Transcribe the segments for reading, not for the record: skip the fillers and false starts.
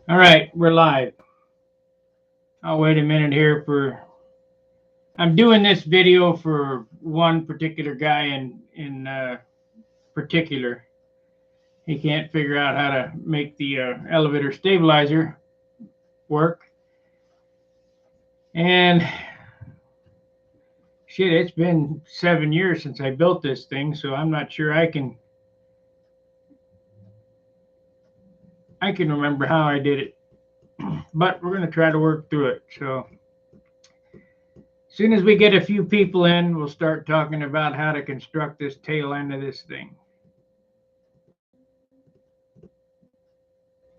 All right, we're live. I'll wait a minute here I'm doing this video for one particular guy in particular. He can't figure out how to make the elevator stabilizer work. And shit, it's been 7 years since I built this thing, so I'm not sure I can remember how I did it. But we're gonna try to work through it. So as soon as we get a few people in, we'll start talking about how to construct this tail end of this thing.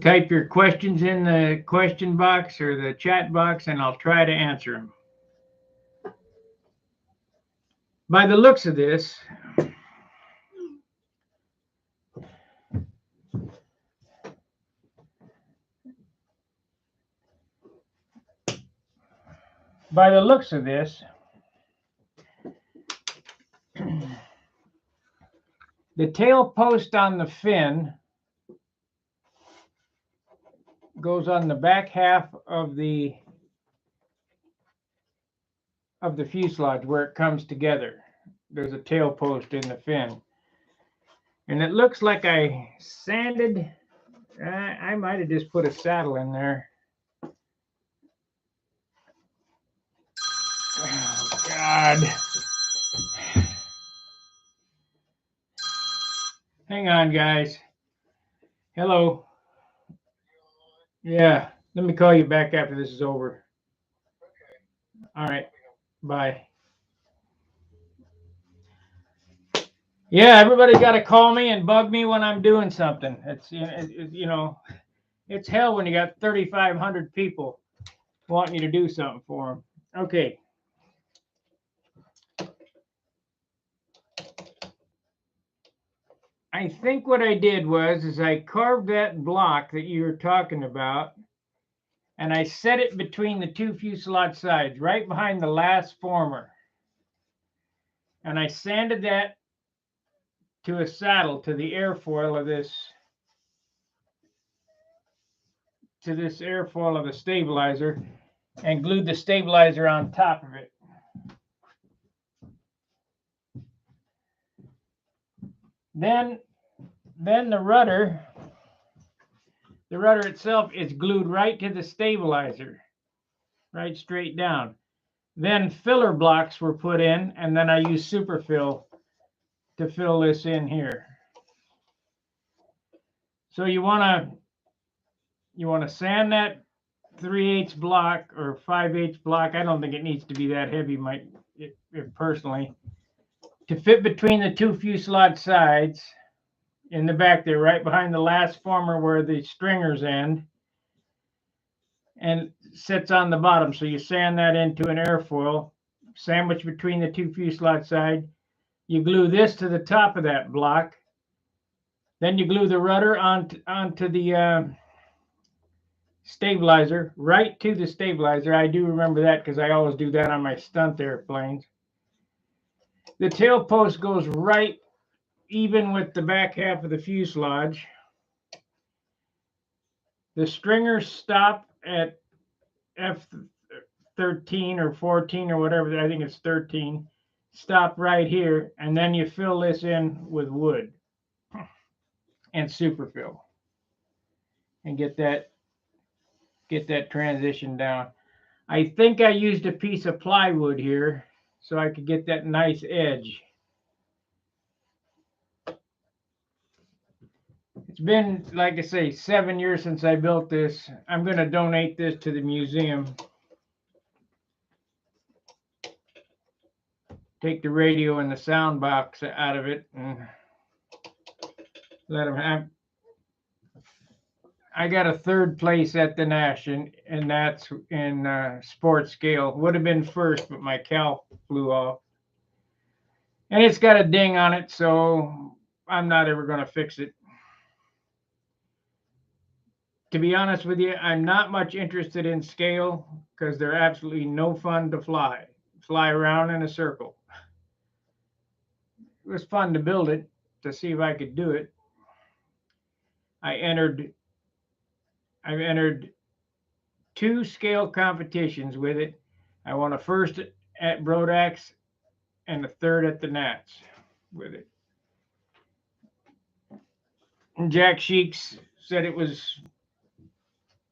Type your questions in the question box or the chat box, and I'll try to answer them. By the looks of this, by the looks of this, the tail post on the fin goes on the back half of the fuselage where it comes together. There's a tail post in the fin, and it looks like I sanded. I might have just put a saddle in there. Oh God! Hang on, guys. Hello. Yeah, let me call you back after this is over. All right, bye. Yeah, everybody got to call me and bug me when I'm doing something. It's hell when you got 3,500 people wanting you to do something for them. Okay. I think what I did is I carved that block that you were talking about, and I set it between the two fuselage sides, right behind the last former. And I sanded that to a saddle, to the airfoil of this airfoil of the stabilizer, and glued the stabilizer on top of it. Then the rudder itself is glued right to the stabilizer, right straight down. Then filler blocks were put in, and then I used superfill to fill this in here. So you want to sand that 3/8 block or 5/8 block. I don't think it needs to be that heavy, personally, to fit between the two fuselage sides in the back there, right behind the last former where the stringers end, and sits on the bottom. So you sand that into an airfoil, sandwich between the two fuselage sides. You glue this to the top of that block. Then you glue the rudder onto the stabilizer, right to the stabilizer. I do remember that because I always do that on my stunt airplanes. The tail post goes right even with the back half of the fuselage. The stringers stop at F13 or 14 or whatever. I think it's 13. Stop right here, and then you fill this in with wood and superfill, and get that transition down. I think I used a piece of plywood here so I could get that nice edge. It's been, like I say, 7 years since I built this. I'm going to donate this to the museum. Take the radio and the sound box out of it and let them have. I got a third place at the Nash, and that's in sports scale. Would have been first, but my cal flew off. And it's got a ding on it, so I'm not ever going to fix it. To be honest with you, I'm not much interested in scale because they're absolutely no fun to fly around in a circle. It was fun to build it, to see if I could do it. I entered I've entered 2 scale competitions with it. I won a first at Brodax and a third at the Nats with it. And Jack Sheeks said it was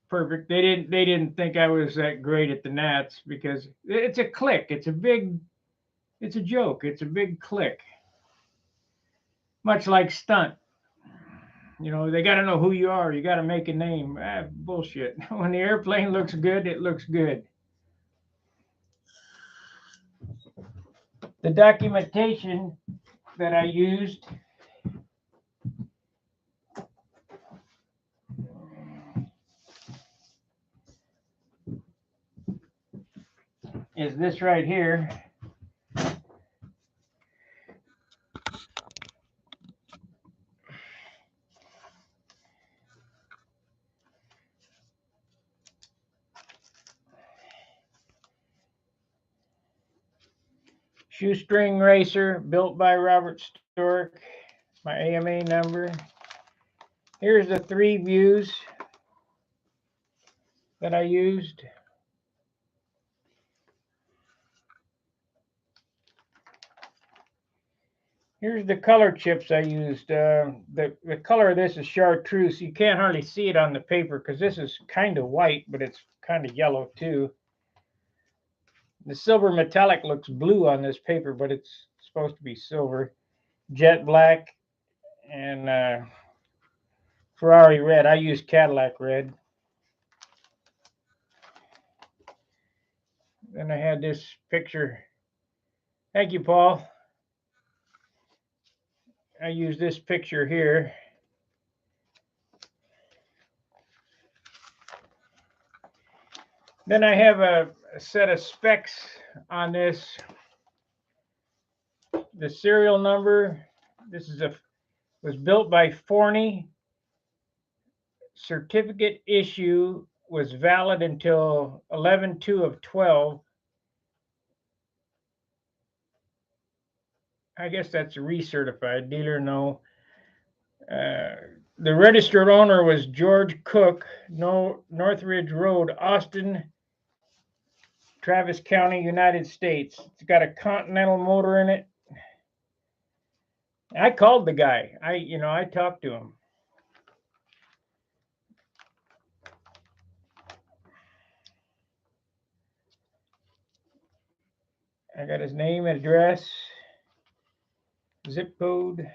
perfect. They didn't think I was that great at the Nats because it's a click. It's a joke. It's a big click. Much like Stunt. You know, they got to know who you are. You got to make a name. Bullshit. When the airplane looks good, it looks good. The documentation that I used is this right here. Shoestring racer built by Robert Stork. My AMA number. Here's the 3 views that I used. Here's the color chips I used. The color of this is chartreuse. You can't hardly see it on the paper because this is kind of white, but it's kind of yellow too. The silver metallic looks blue on this paper, but it's supposed to be silver. Jet black and Ferrari red. I use Cadillac red. Then I had this picture. Thank you, Paul. I use this picture here. Then I have a set of specs on this. The serial number. This was built by Forney. Certificate issue was valid until 11/2 of 12. I guess that's recertified. Dealer no. The registered owner was George Cook, Northridge Road, Austin, Travis County, United States. It's got a Continental motor in it. I called the guy. I talked to him. I got his name, address, zip code.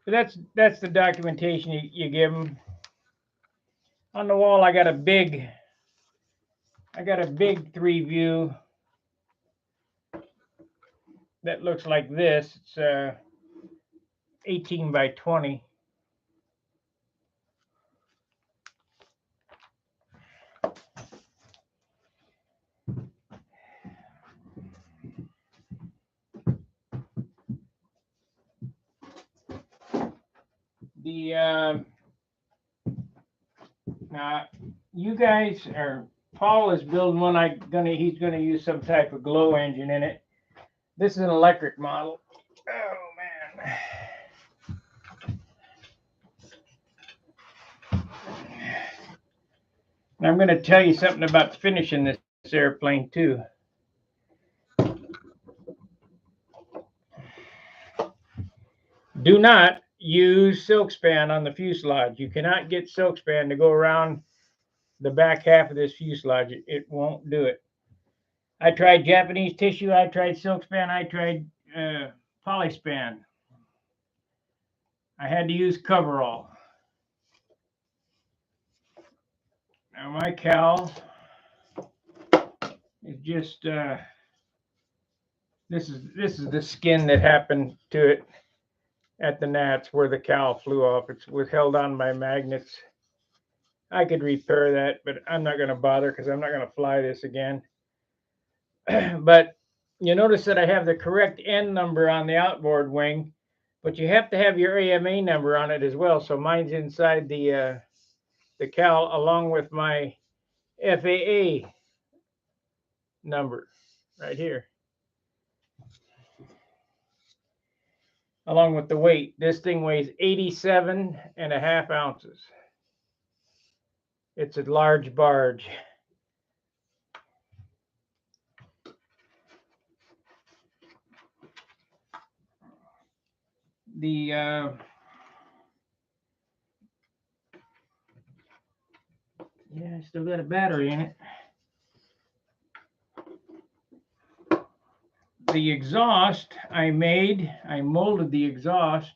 But that's the documentation you give them. On the wall, I got a big 3 view that looks like this. It's 18 by 20. Now you guys Paul is building one. He's gonna use some type of glow engine in it. This is an electric model. Oh man. And I'm gonna tell you something about finishing this airplane too. Do not use silk span on the fuselage. You cannot get silk span to go around the back half of this fuselage. It won't do it. I tried Japanese tissue. I tried silk span. I tried polyspan. I had to use coverall. Now my cowl is just this is the skin that happened to it at the Nats where the cowl flew off. It was held on by magnets. I could repair that, but I'm not going to bother because I'm not going to fly this again. But you notice that I have the correct N number on the outboard wing, but you have to have your AMA number on it as well. So mine's inside the cowl along with my FAA number right here. Along with the weight. This thing weighs 87.5 ounces. It's a large barge. The yeah, I still got a battery in it. The exhaust I molded the exhaust.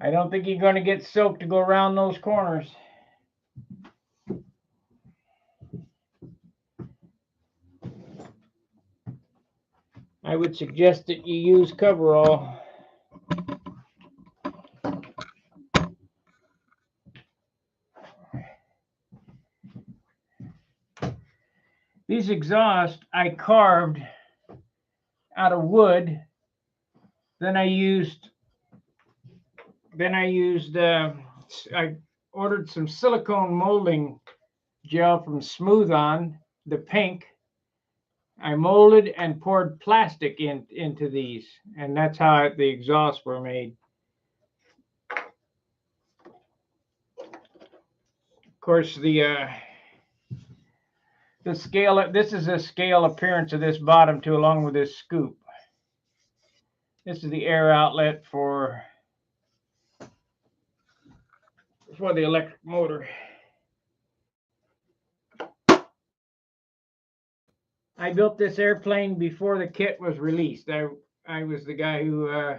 I don't think you're going to get soaked to go around those corners. I would suggest that you use coverall. These exhausts I carved out of wood. Then I ordered some silicone molding gel from Smooth On, the pink. I molded and poured plastic into these, and that's how the exhausts were made. Of course, the scale. This is a scale appearance of this bottom too, along with this scoop. This is the air outlet for the electric motor. I built this airplane before the kit was released. I was the guy who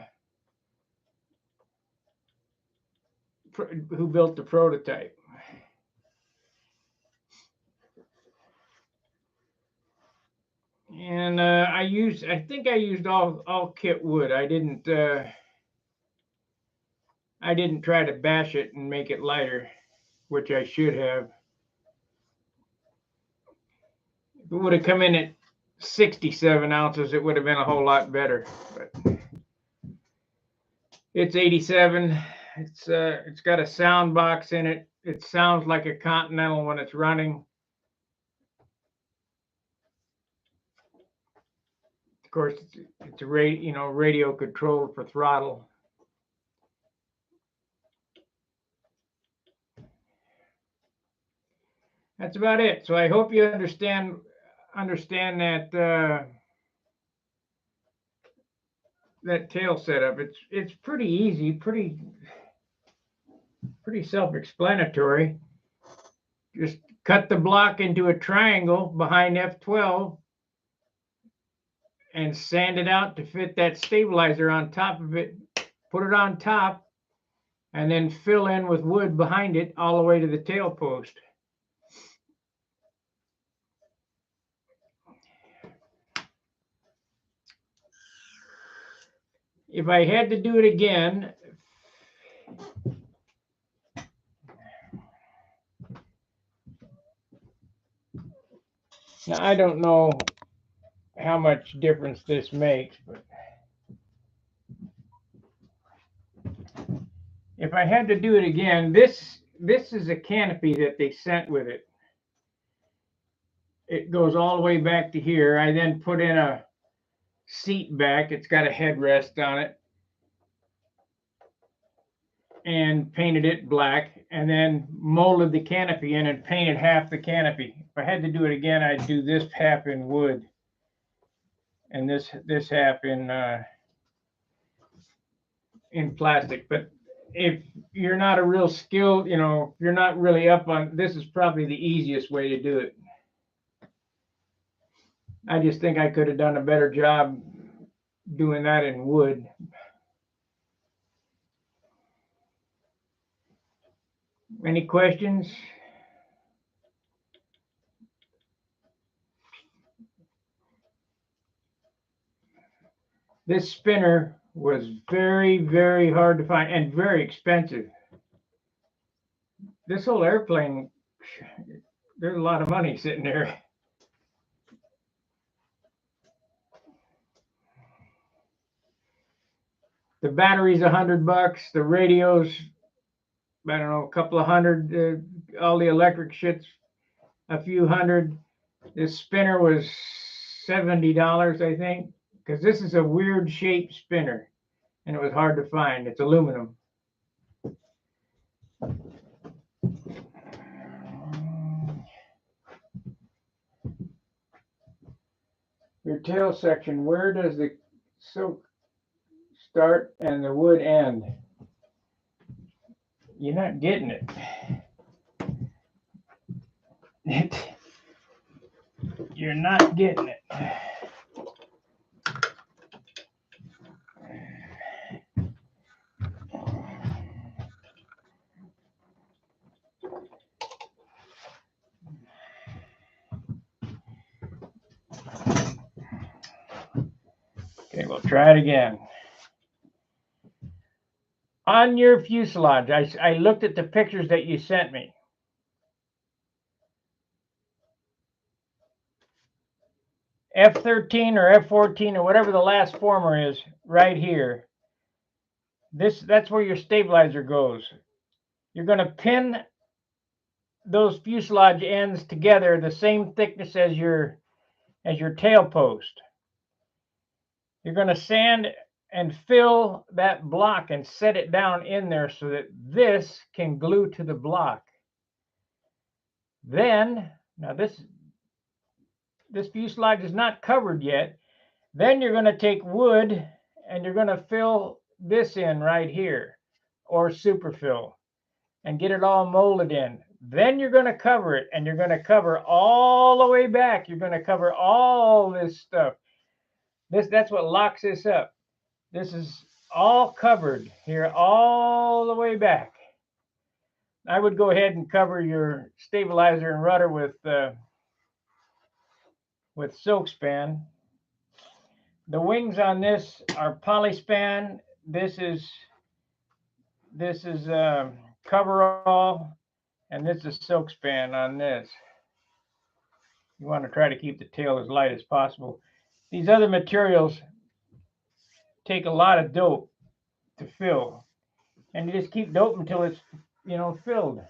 built the prototype. And I think I used all kit wood. I didn't try to bash it and make it lighter, which I should have. If it would have come in at 67 ounces, it would have been a whole lot better. But it's 87. It's got a sound box in it. It sounds like a Continental when it's running. Of course, it's a radio controlled for throttle. That's about it. So I hope you understand that that tail setup. It's pretty easy, pretty self-explanatory. Just cut the block into a triangle behind F12 and sand it out to fit that stabilizer on top of it. Put it on top and then fill in with wood behind it all the way to the tail post. If I had to do it again, now I don't know how much difference this makes, but if I had to do it again, this is a canopy that they sent with it. It goes all the way back to here. I then put in a seat back. It's got a headrest on it, and painted it black, and then molded the canopy in and painted half the canopy. If I had to do it again, I'd do this half in wood and this half in plastic. But if you're not a real skilled, if you're not really up on, this is probably the easiest way to do it. I just think I could have done a better job doing that in wood. Any questions? This spinner was very, very hard to find and very expensive. This whole airplane, there's a lot of money sitting there. The battery's $100. The radio's, I don't know, a couple of hundred. All the electric shit's a few hundred. This spinner was $70, I think, because this is a weird shaped spinner. and it was hard to find. It's aluminum. Your tail section, where does the silk start and the wood end? You're not getting it. You're not getting it. Okay, we'll try it again. On your fuselage, I looked at the pictures that you sent me. F13 or F14 or whatever the last former is, right here. That's where your stabilizer goes. You're going to pin those fuselage ends together the same thickness as your tail post. You're going to sand and fill that block and set it down in there so that this can glue to the block. Then, now this fuselage is not covered yet. Then you're going to take wood and you're going to fill this in right here, or superfill, and get it all molded in. Then you're going to cover it, and you're going to cover all the way back. You're going to cover all this stuff. That's what locks this up. This is all covered here all the way back. I would go ahead and cover your stabilizer and rudder with silk span. The wings on this are polyspan. This is coverall, and this is silk span on this. You want to try to keep the tail as light as possible. These other materials take a lot of dope to fill, and you just keep dope until it's filled.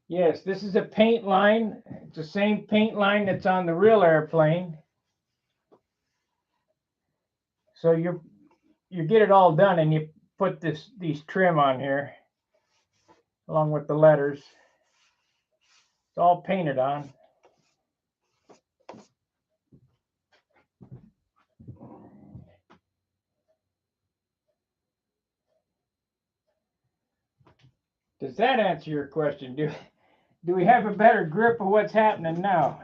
Yes, this is a paint line. It's the same paint line that's on the real airplane. So you get it all done, and you put these trim on here along with the letters. It's all painted on. Does that answer your question? Do we have a better grip of what's happening now?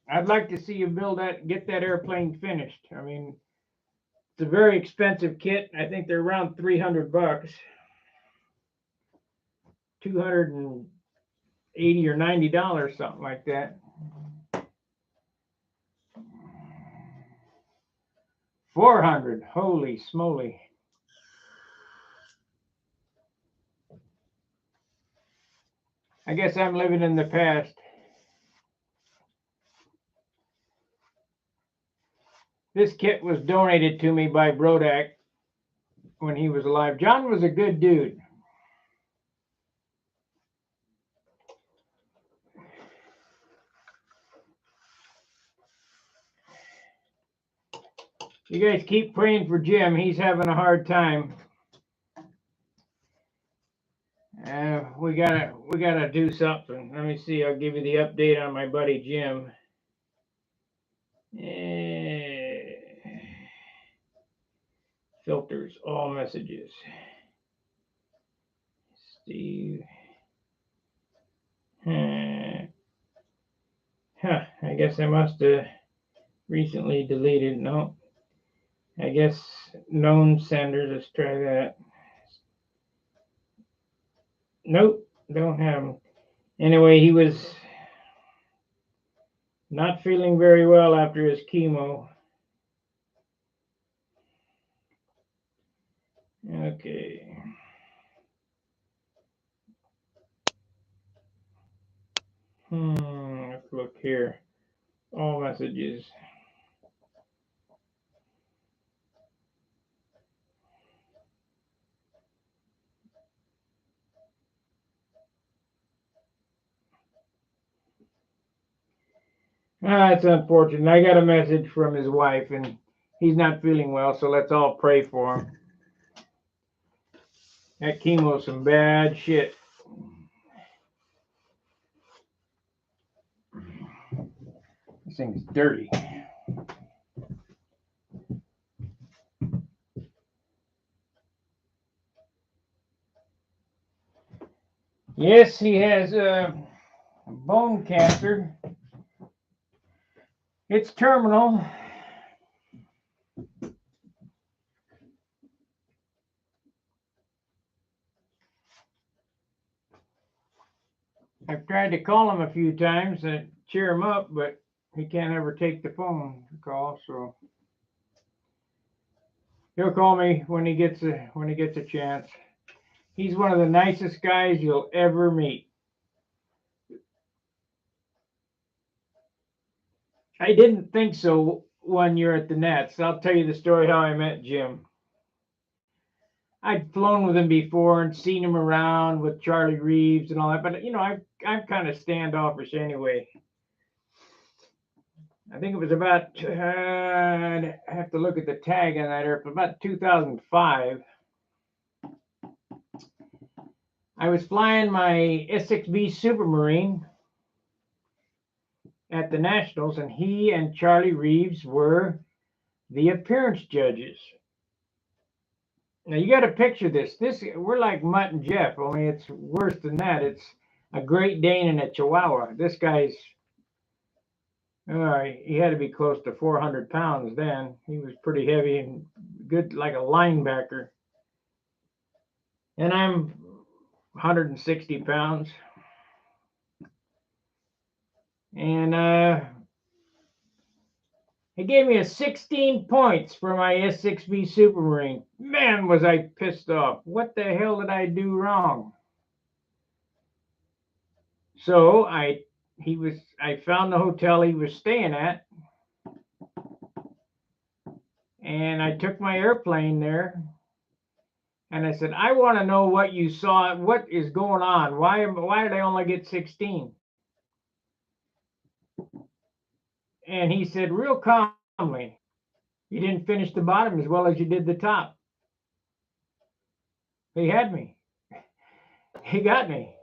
I'd like to see you get that airplane finished. I mean, it's a very expensive kit. I think they're around $300, $280 or $90, something like that. 400, holy smoly. I guess I'm living in the past. This kit was donated to me by Brodak when he was alive. John was a good dude. You guys keep praying for Jim. He's having a hard time. We gotta do something. Let me see. I'll give you the update on my buddy Jim. Filters, all messages. Steve. I guess I must have recently deleted. No. I guess known senders. Let's try that. Nope, don't have him. Anyway, he was not feeling very well after his chemo. Okay. Let's look here. All messages. It's unfortunate. I got a message from his wife, and he's not feeling well, so let's all pray for him. That chemo's some bad shit. This thing's dirty. Yes, he has bone cancer. It's terminal. I've tried to call him a few times to cheer him up, but he can't ever take the phone call. So he'll call me when he gets a chance. He's one of the nicest guys you'll ever meet. I didn't think so one year at the Nets. I'll tell you the story how I met Jim. I'd flown with him before and seen him around with Charlie Reeves and all that, but I'm kind of standoffish anyway. I think it was about I have to look at the tag on that airplane. About 2005. I was flying my S6B Supermarine at the Nationals, and he and Charlie Reeves were the appearance judges. Now you got to picture this. We're like Mutt and Jeff, only it's worse than that. It's a Great Dane and a Chihuahua. This guy's he had to be close to 400 pounds then. He was pretty heavy and good, like a linebacker. And I'm 160 pounds. And he gave me a 16 points for my S6B Supermarine. Man, was I pissed off. What the hell did I do wrong? So I found the hotel he was staying at, and I took my airplane there, and I said, I want to know what you saw. What is going on? Why did I only get 16? And he said real calmly, you didn't finish the bottom as well as you did the top. He had me. He got me.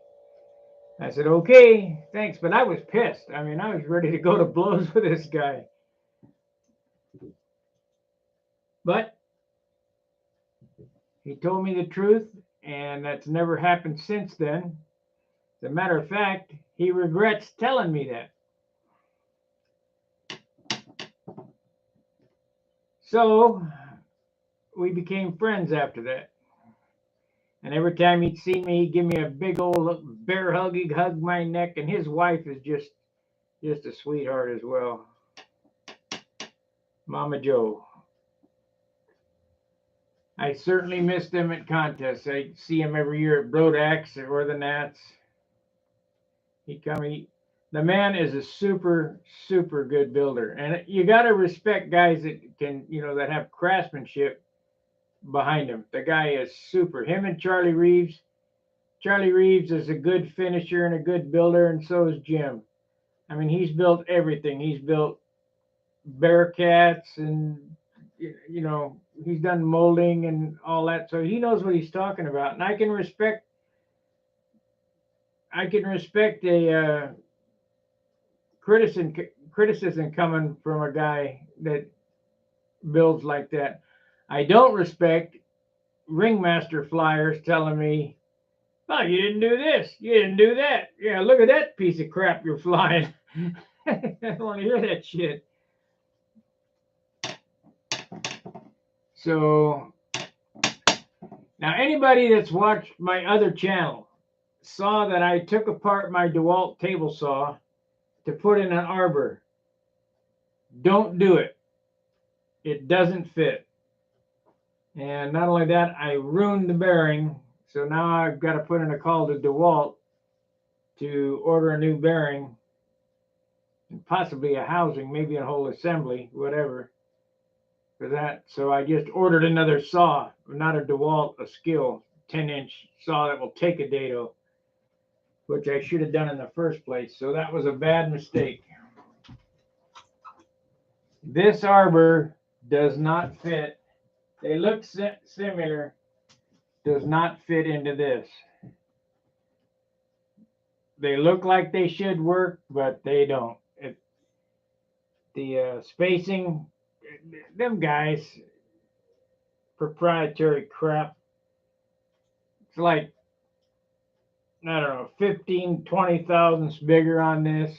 I said, okay, thanks. But I was pissed. I mean, I was ready to go to blows with this guy. But he told me the truth, and that's never happened since then. As a matter of fact, he regrets telling me that. So we became friends after that. And every time he'd see me, he'd give me a big old bear hug. He'd hug my neck, and his wife is just a sweetheart as well. Mama Joe. I certainly missed him at contests. I see him every year at Brodax or the Nats. The man is a super, super good builder. And you got to respect guys that can, that have craftsmanship behind him. The guy is super. Him and Charlie Reeves. Charlie Reeves is a good finisher and a good builder, and so is Jim. I mean, he's built everything. He's built Bearcats, and he's done molding and all that, so he knows what he's talking about. And I can respect a criticism coming from a guy that builds like that. I don't respect ringmaster flyers telling me, oh, you didn't do this, you didn't do that. Yeah, look at that piece of crap you're flying. I don't want to hear that shit. So now anybody that's watched my other channel saw that I took apart my DeWalt table saw to put in an arbor. Don't do it. It doesn't fit. And not only that, I ruined the bearing. So now I've got to put in a call to DeWalt to order a new bearing and possibly a housing, maybe a whole assembly, whatever, for that. So I just ordered another saw, not a DeWalt, a Skill 10-inch saw that will take a dado, which I should have done in the first place. So that was a bad mistake. This arbor does not fit. They look similar, does not fit into this. They look like they should work, but they don't. The spacing, them guys, proprietary crap. It's like, I don't know, 15, 20 thousandths bigger on this.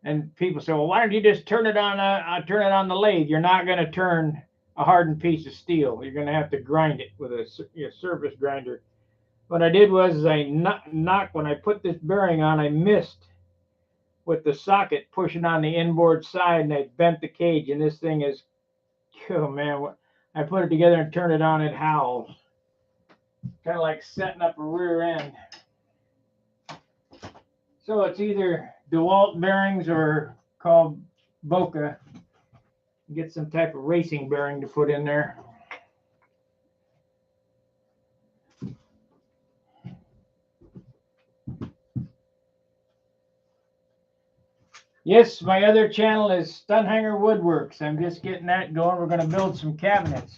And people say, well, why don't you just turn it on the lathe? You're not going to turn a hardened piece of steel. You're going to have to grind it with a surface grinder. What I did was I knocked, when I put this bearing on, I missed with the socket pushing on the inboard side, and I bent the cage, and this thing is, oh man, I put it together and turned it on, it howls. Kind of like setting up a rear end. So it's either DeWalt bearings or called Boca. Get some type of racing bearing to put in there. Yes, my other channel is Stunt Hanger Woodworks. I'm just getting that going. We're going to build some cabinets.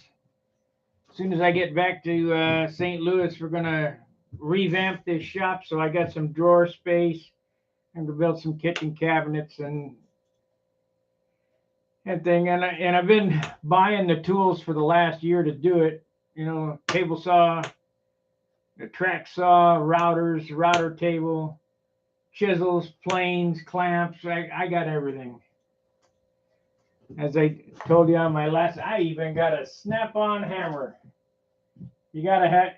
As soon as I get back to St. Louis, we're going to revamp this shop. So I got some drawer space. I'm going to build some kitchen cabinets and thing. And I've been buying the tools for the last year to do it. You know, table saw, a track saw, routers, router table, chisels, planes, clamps. I got everything. As I told you on my last, I even got a snap-on hammer. You gotta have.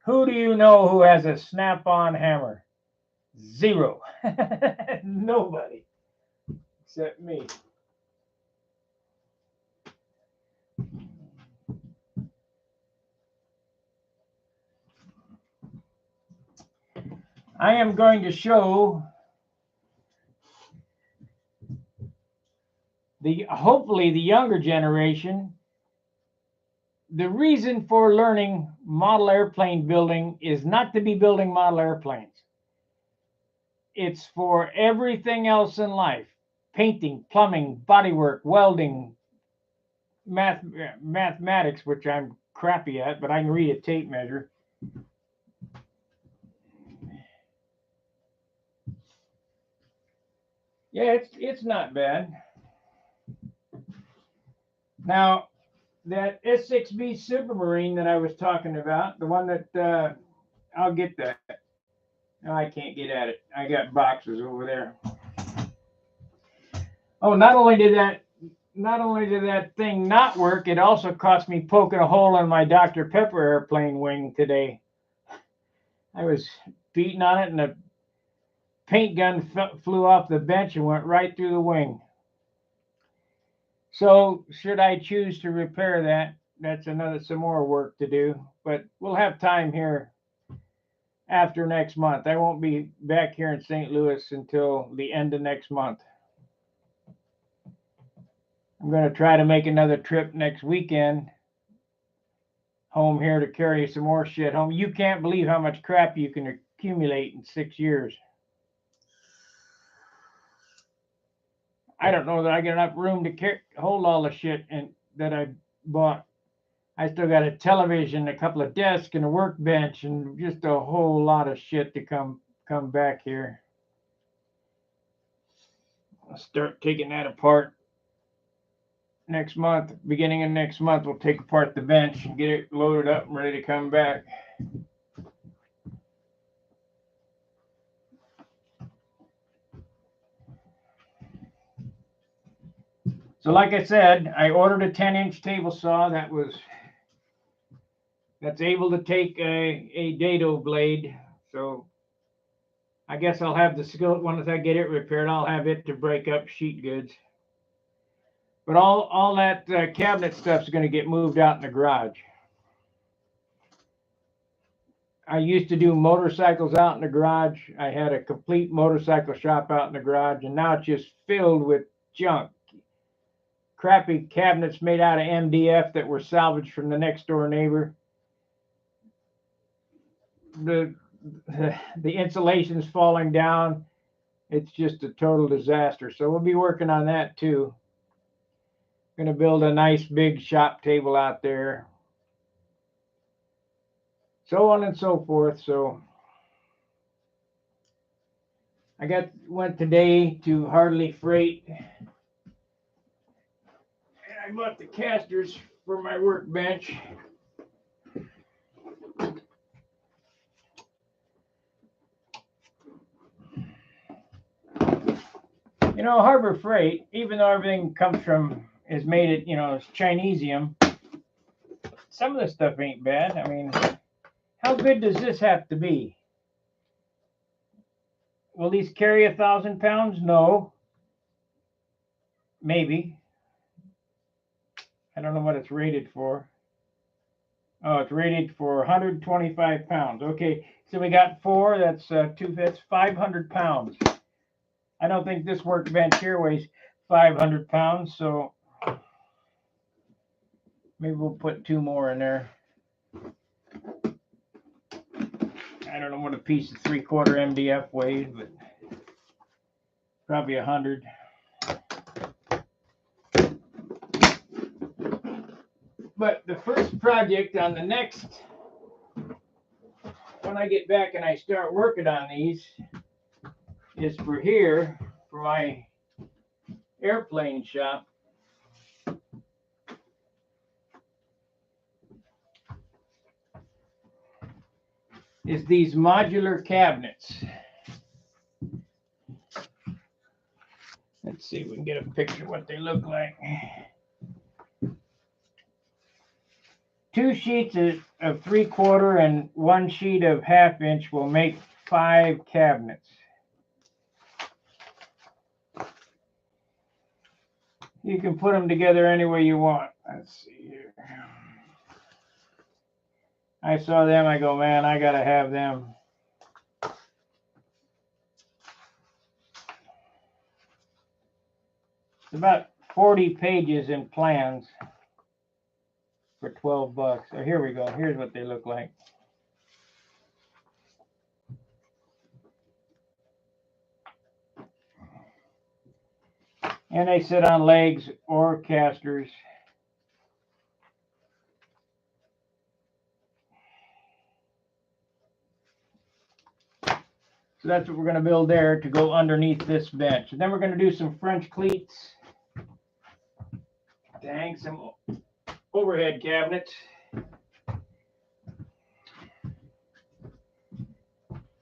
Who do you know who has a snap-on hammer? Zero. Nobody except me. I am going to show hopefully the younger generation the reason for learning model airplane building is not to be building model airplanes. It's for everything else in life. Painting, plumbing, bodywork, welding, mathematics, which I'm crappy at, but I can read a tape measure. Yeah, it's not bad. Now, that S6B Supermarine that I was talking about, the one that I'll get that. No, I can't get at it. I got boxes over there. Oh, not only did that thing not work, it also cost me poking a hole in my Dr. Pepper airplane wing today. I was beating on it, and the paint gun flew off the bench and went right through the wing. So should I choose to repair that, that's some more work to do. But we'll have time here after next month. I won't be back here in St. Louis until the end of next month. I'm going to try to make another trip next weekend home here to carry some more shit home. You can't believe how much crap you can accumulate in 6 years. I don't know that I get enough room to hold all the shit that I bought. I still got a television, a couple of desks, and a workbench, and just a whole lot of shit to come back here. I'll start taking that apart next month. Beginning of next month, we'll take apart the bench and get it loaded up and ready to come back. So like I said, I ordered a 10-inch table saw that's able to take a dado blade. So I guess I'll have the skill, once I get it repaired, I'll have it to break up sheet goods. But all that cabinet stuff's going to get moved out in the garage. I used to do motorcycles out in the garage. I had a complete motorcycle shop out in the garage, and now it's just filled with junk. Crappy cabinets made out of MDF that were salvaged from the next door neighbor. The insulation's falling down. It's just a total disaster. So we'll be working on that too. Going to build a nice big shop table out there. So on and so forth. So I went today to Hardly Freight. And I bought the casters for my workbench. You know, Harbor Freight, even though everything is made it, it's Chinesium, some of this stuff ain't bad. I mean, how good does this have to be? Will these carry 1,000 pounds? No. Maybe. I don't know what it's rated for. Oh, it's rated for 125 pounds. Okay, so we got 4. That's 500 pounds. I don't think this workbench here weighs 500 pounds, so maybe we'll put 2 more in there. I don't know what a piece of 3/4 MDF weighs, but probably 100. But the first project on the next, when I get back and I start working on these, is for here, for my airplane shop. Is these modular cabinets. Let's see if we can get a picture of what they look like. 2 sheets of 3/4 and 1 sheet of 1/2 inch will make 5 cabinets. You can put them together any way you want. Let's see here. I saw them, I go, man, I gotta have them. It's about 40 pages in plans for $12. So here we go. Here's what they look like. And they sit on legs or casters. So that's what we're going to build there to go underneath this bench. And then we're going to do some French cleats to hang some overhead cabinets.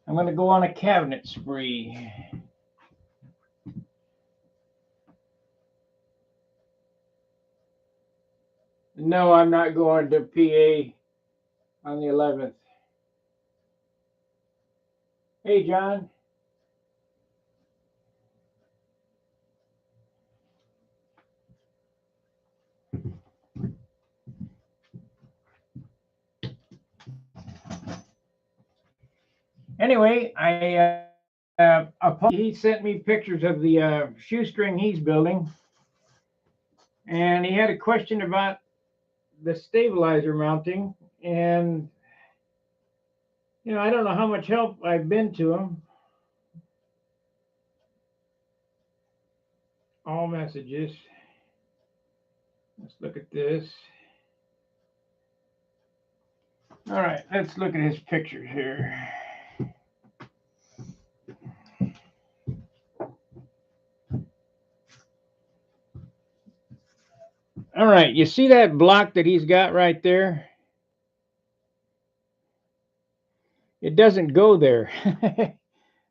I'm going to go on a cabinet spree. No, I'm not going to PA on the 11th. Hey, John. Anyway, he sent me pictures of the shoestring he's building, and he had a question about the stabilizer mounting, and I don't know how much help I've been to him. All messages. Let's look at this. All right, let's look at his pictures here. All right, you see that block that he's got right there? It doesn't go there.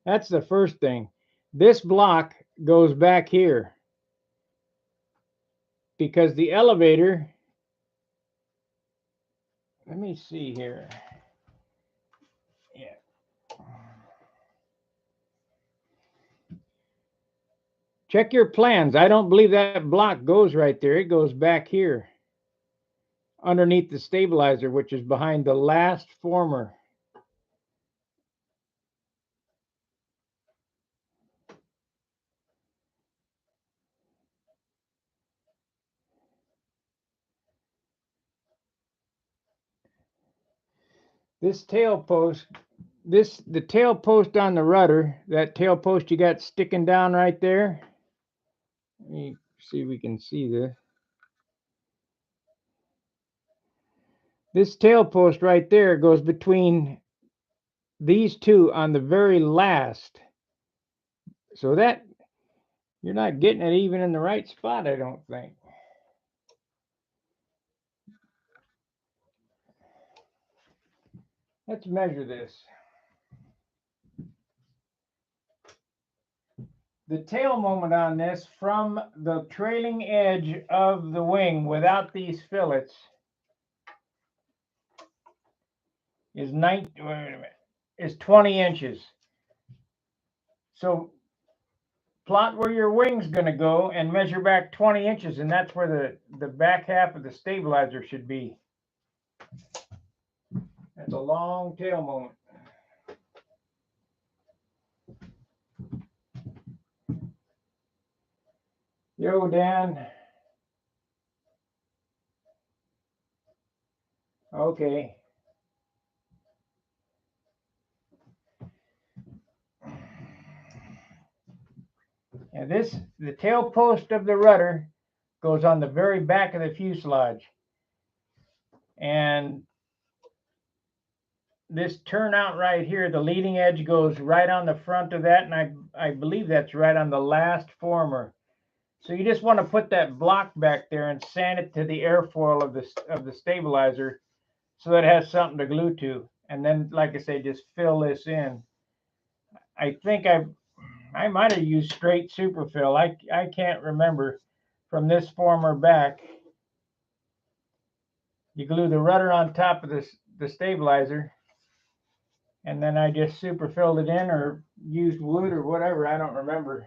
That's the first thing. This block goes back here because the elevator, let me see here. Yeah. Check your plans. I don't believe that block goes right there. It goes back here underneath the stabilizer, which is behind the last former. This tail post, the tail post on the rudder, that tail post you got sticking down right there. Let me see if we can see this. This tail post right there goes between these two on the very last. So that you're not getting it even in the right spot, I don't think. Let's measure this. The tail moment on this from the trailing edge of the wing without these fillets is 20 inches. So plot where your wing's going to go and measure back 20 inches, and that's where the back half of the stabilizer should be. That's a long tail moment. Yo, Dan. Okay. And the tail post of the rudder goes on the very back of the fuselage. And this turnout right here, the leading edge goes right on the front of that, and I believe that's right on the last former. So you just want to put that block back there and sand it to the airfoil of the stabilizer so that it has something to glue to. And then, like I say, just fill this in. I think I might have used straight superfill. I can't remember. From this former back, you glue the rudder on top of the stabilizer, and then I just superfilled it in or used wood or whatever. I don't remember.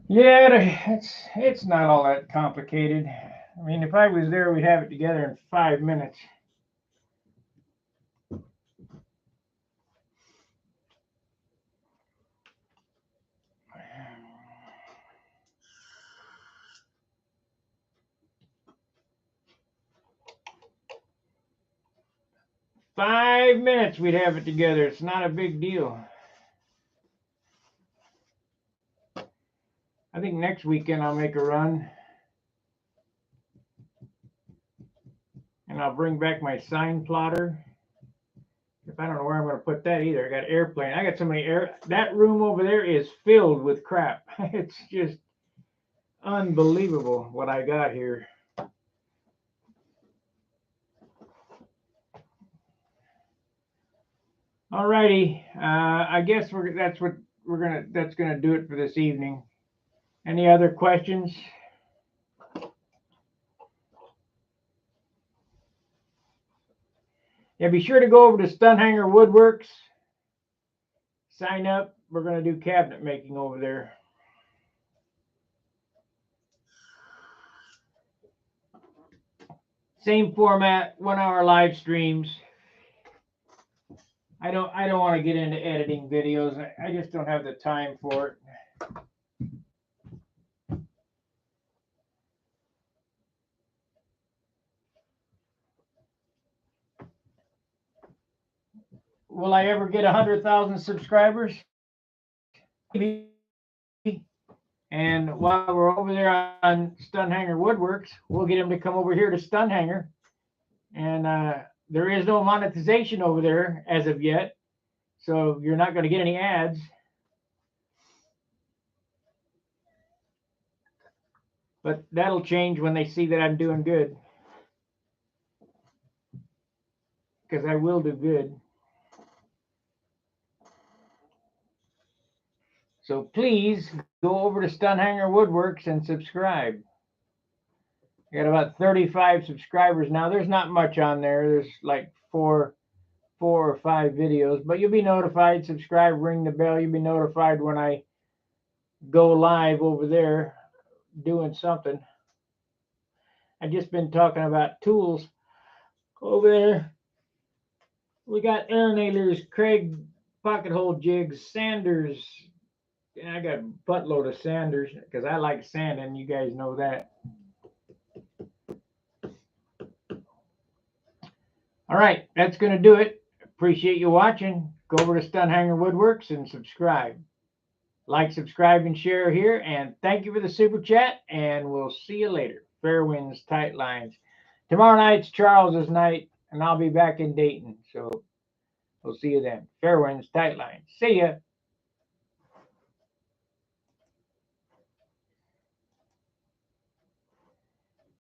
Yeah, it's not all that complicated. I mean, if I was there, we'd have it together in 5 minutes. Five minutes, we'd have it together. It's not a big deal. I think next weekend I'll make a run. And I'll bring back my sign plotter. If I don't know where I'm going to put that either. I got airplane. I got so many that room over there is filled with crap. It's just unbelievable what I got here. Alrighty. I guess that's gonna do it for this evening. Any other questions? Yeah, be sure to go over to Stunt Hanger Woodworks. Sign up. We're going to do cabinet making over there. Same format, 1 hour live streams. I don't want to get into editing videos. I just don't have the time for it. Will I ever get 100,000 subscribers? Maybe. And while we're over there on Stunt Hanger Woodworks, we'll get them to come over here to Stunt Hanger. And there is no monetization over there as of yet, so you're not going to get any ads. But that'll change when they see that I'm doing good, because I will do good. So please go over to Stunt Hanger Woodworks and subscribe. I got about 35 subscribers now. There's not much on there. There's like four or five videos, but you'll be notified. Subscribe, ring the bell. You'll be notified when I go live over there doing something. I've just been talking about tools over there. We got air nailers, Craig pocket hole jigs, sanders. And I got a buttload of sanders because I like sanding. You guys know that. All right, that's going to do it. Appreciate you watching. Go over to Stunt Hanger Woodworks and subscribe. Like, subscribe, and share here. And thank you for the super chat. And we'll see you later. Fair winds, tight lines. Tomorrow night's Charles's night, and I'll be back in Dayton. So we'll see you then. Fair winds, tight lines. See ya.